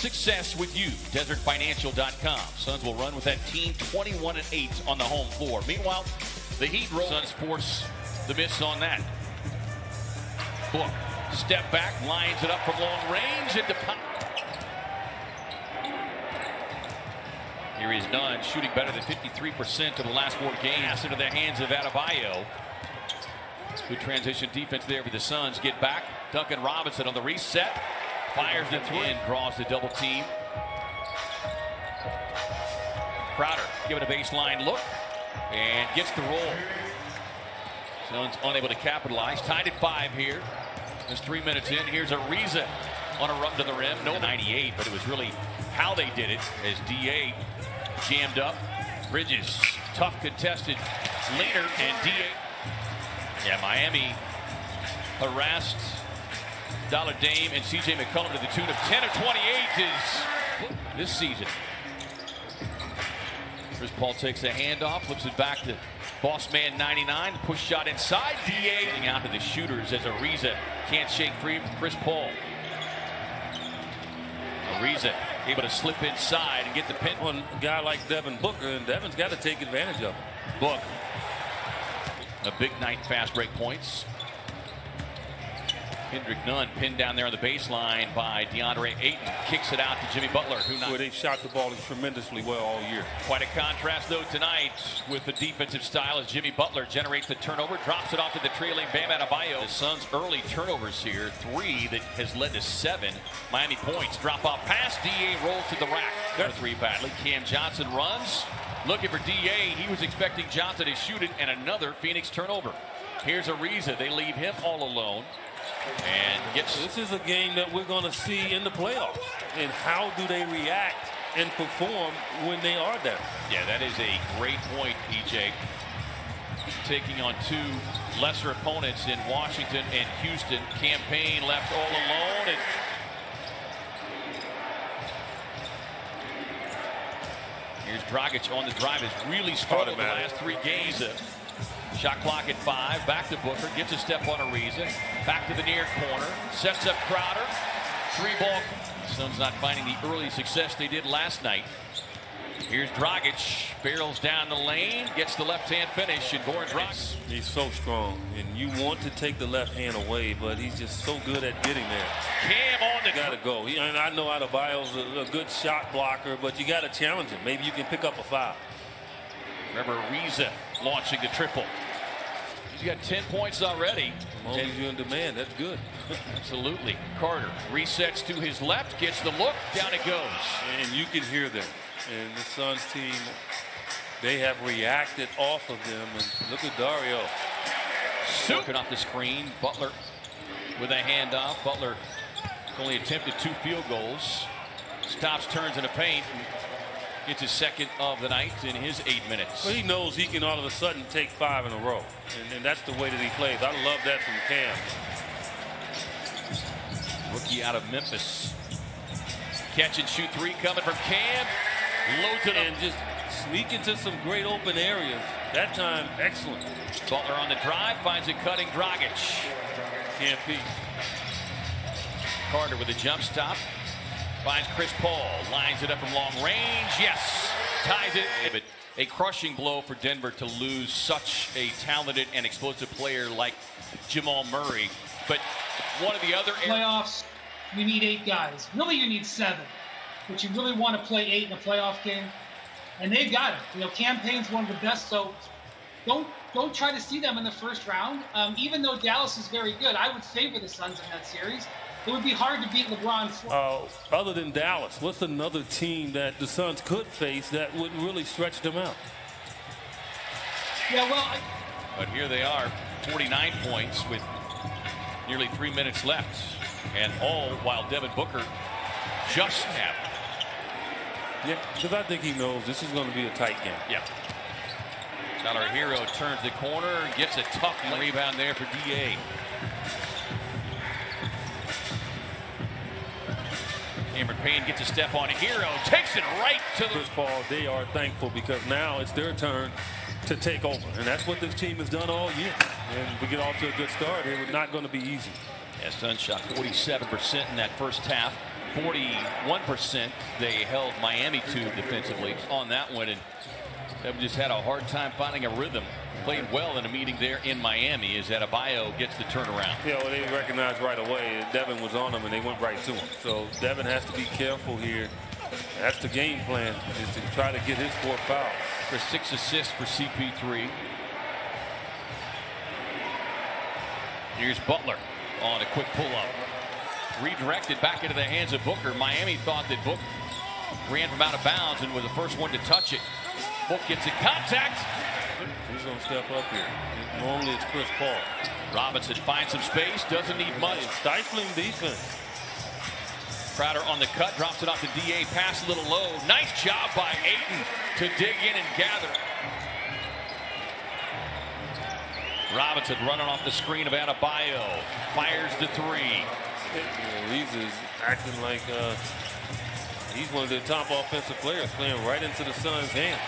success with you. DesertFinancial.com. Suns will run with that team 21-8 on the home floor. Meanwhile, the Heat roll. Suns force the miss on that. Book, step back, lines it up from long range. Here he's done, shooting better than 53% of the last 4 games. Into the hands of Adebayo. Good transition defense there for the Suns. Get back. Duncan Robinson on the reset. Fires the three and draws the double team. Crowder giving a baseline look and gets the roll. Suns unable to capitalize. Tied at 5 here. There's 3 minutes in. Here's Ariza on a run to the rim. No 98, but it was really how they did it as DA jammed up. Bridges, tough contested leaner, and DA. Yeah, Miami harassed Dollar Dame and CJ McCollum to the tune of 10 of 28 is this season. Chris Paul takes a handoff, flips it back to Boss Man 99. Push shot inside. DA getting out to the shooters as Ariza can't shake free from Chris Paul. Ariza able to slip inside and get the pin. On a guy like Devin Booker, and Devin's got to take advantage of it. Book. A big night, fast break points. Kendrick Nunn pinned down there on the baseline by DeAndre Ayton. Kicks it out to Jimmy Butler, who they've shot the ball tremendously well all year. Quite a contrast, though, tonight with the defensive style as Jimmy Butler generates the turnover, drops it off to the trailing Bam Adebayo. The Suns' early turnovers here, 3 that has led to 7 Miami points. Drop off pass, DA rolls to the rack. Got a 3 badly. Cam Johnson runs, looking for DA. He was expecting Johnson to shoot it, and another Phoenix turnover. Here's Ariza. They leave him all alone. And this is a game that we're going to see in the playoffs. And how do they react and perform when they are there? Yeah, that is a great point, PJ. Taking on 2 lesser opponents in Washington and Houston. Campaign left all alone. And here's Dragic on the drive. Has really started the last 3 games. Shot clock at 5. Back to Booker. Gets a step on Ariza. Back to the near corner. Sets up Crowder. 3-ball. Suns not finding the early success they did last night. Here's Dragic. Barrels down the lane. Gets the left-hand finish. And Goran Dragic. He's so strong. And you want to take the left hand away, but he's just so good at getting there. Cam on the got to go. And I know Adebayo's a good shot blocker, but you got to challenge him. Maybe you can pick up a foul. Remember Ariza launching the triple. He's got 10 points already. As long as you're in demand, that's good. Absolutely. Carter resets to his left, gets the look, down it goes. And you can hear them. And the Suns team, they have reacted off of them. And look at Dario. Working off the screen. Butler with a handoff. Butler only attempted 2 field goals. Stops, turns in the paint. Gets his 2nd of the night in his 8 minutes. Well, he knows he can all of a sudden take 5 in a row. And that's the way that he plays. I love that from Cam. Rookie out of Memphis. Catch and shoot 3 coming from Cam. Loads it up. And just sneak into some great open areas. That time, excellent. Butler on the drive. Finds it cutting Dragic. Can't beat. Carter with a jump stop. Finds Chris Paul, lines it up from long range. Yes, ties it. But a crushing blow for Denver to lose such a talented and explosive player like Jamal Murray. But one of the other playoffs, you need 8 guys. Really, you need 7, but you really want to play 8 in a playoff game, and they've got it. You know, Campaign's one of the best, so don't try to see them in the first round. Even though Dallas is very good, I would favor the Suns in that series. It would be hard to beat LeBron. Other than Dallas, what's another team that the Suns could face that would really stretch them out? Yeah, well, but here they are, 49 points with nearly 3 minutes left, and all while Devin Booker just have. Yeah, because I think he knows this is going to be a tight game. Yeah. Tyler Hero turns the corner, gets a tough rebound there for DA. Cameron Payne gets a step on Hero, takes it right to the Chris Paul. They are thankful because now it's their turn to take over, and that's what this team has done all year. And we get off to a good start. It was not going to be easy. Yeah, Suns shot 47% in that first half. 41% they held Miami to defensively on that one, and Devin just had a hard time finding a rhythm. Played well in a meeting there in Miami as Adebayo gets the turnaround. Yeah, well, they recognized right away Devin was on them and they went right to him. So Devin has to be careful here. That's the game plan, is to try to get his 4th foul. For 6 assists for CP3. Here's Butler on a quick pull-up. Redirected back into the hands of Booker. Miami thought that Book ran from out of bounds and was the first one to touch it. Book gets in contact. Who's going to step up here? Normally it's Chris Paul. Robinson finds some space, doesn't need much. Stifling defense. Crowder on the cut, drops it off to DA, pass a little low. Nice job by Ayton to dig in and gather. Robinson running off the screen of Adebayo. Fires the 3. He's acting like he's one of the top offensive players, playing right into the Suns' hands.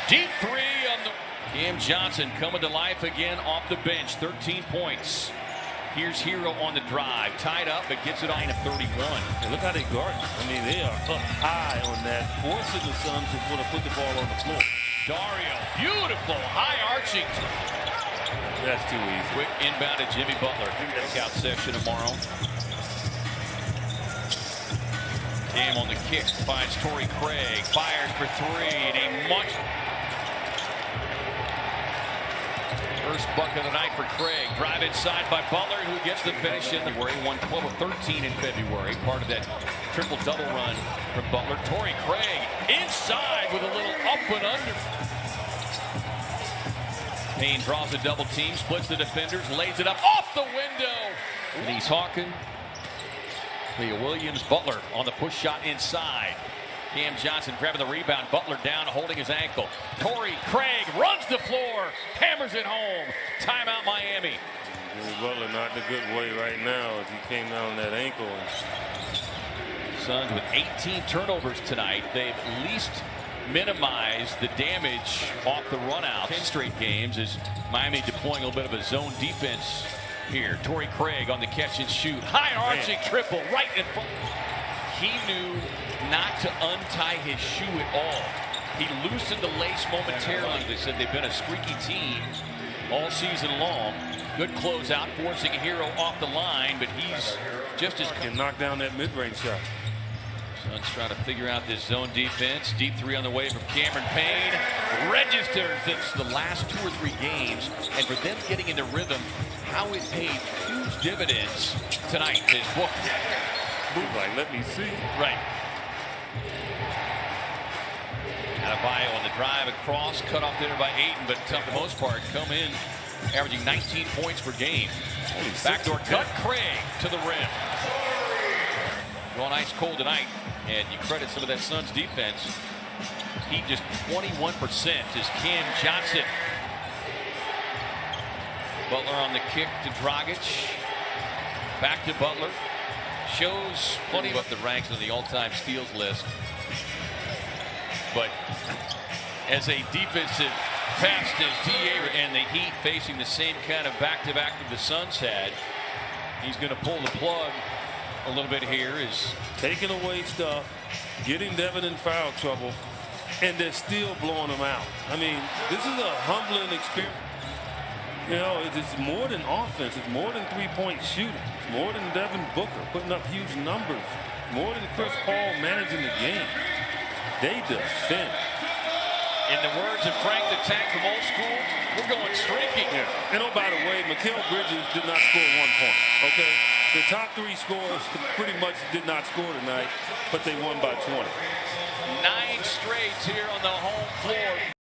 Deep 3 on the... Cam Johnson coming to life again off the bench. 13 points. Here's Hero on the drive. Tied up, but gets it on to 31. And look how they guard. I mean, they are up high on that, forcing the Suns to put the ball on the floor. Dario, beautiful, high arching. That's too easy. Quick inbound to Jimmy Butler. Breakout session tomorrow. Cam on the kick, finds Torrey Craig, fires for 3, and a much... First bucket of the night for Craig. Drive inside by Butler, who gets the finish in February. Won 12 of 13 in February. Part of that triple-double run from Butler. Torrey Craig inside with a little up and under. Payne draws a double team, splits the defenders, lays it up off the window. And he's hawking. Leah Williams, Butler on the push shot inside. Cam Johnson grabbing the rebound. Butler down, holding his ankle. Torrey Craig runs the floor, hammers it home. Timeout, Miami. Jimmy Butler not in a good way right now as he came down on that ankle. Suns with 18 turnovers tonight. They've at least minimized the damage off the run-out. 10 straight games as Miami deploying a little bit of a zone defense here. Torrey Craig on the catch and shoot. High arching triple right in front. He knew not to untie his shoe at all. He loosened the lace momentarily. They said they've been a streaky team all season long. Good closeout, forcing Hero off the line, but he's just as... Can knock down that mid-range shot. Suns trying to figure out this zone defense. Deep 3 on the way from Cameron Payne. Registers it's the last 2 or 3 games. And for them getting into rhythm, how it paid huge dividends tonight is Book. Move like, let me see. Right. Adebayo on the drive across, cut off there by Ayton, but for the most part, come in averaging 19 points per game. Backdoor cut, Craig to the rim. Going ice cold tonight, and you credit some of that Suns defense. Heat just 21% is Cam Johnson. Butler on the kick to Dragic. Back to Butler. Shows plenty of up the ranks on the all-time steals list. But as a defensive pest as DA and the Heat facing the same kind of back-to-back that the Suns had, he's going to pull the plug a little bit here. Is taking away stuff, getting Devin in foul trouble, and they're still blowing them out. I mean, this is a humbling experience. You know, it's more than offense. It's more than three-point shooting. It's more than Devin Booker putting up huge numbers. More than Chris Paul managing the game. They defend. In the words of Frank the Tank from Old School, we're going streaking. Yeah. And oh, by the way, Mikal Bridges did not score 1 point. Okay, the top 3 scorers pretty much did not score tonight, but they won by 20. 9 straight here on the home floor.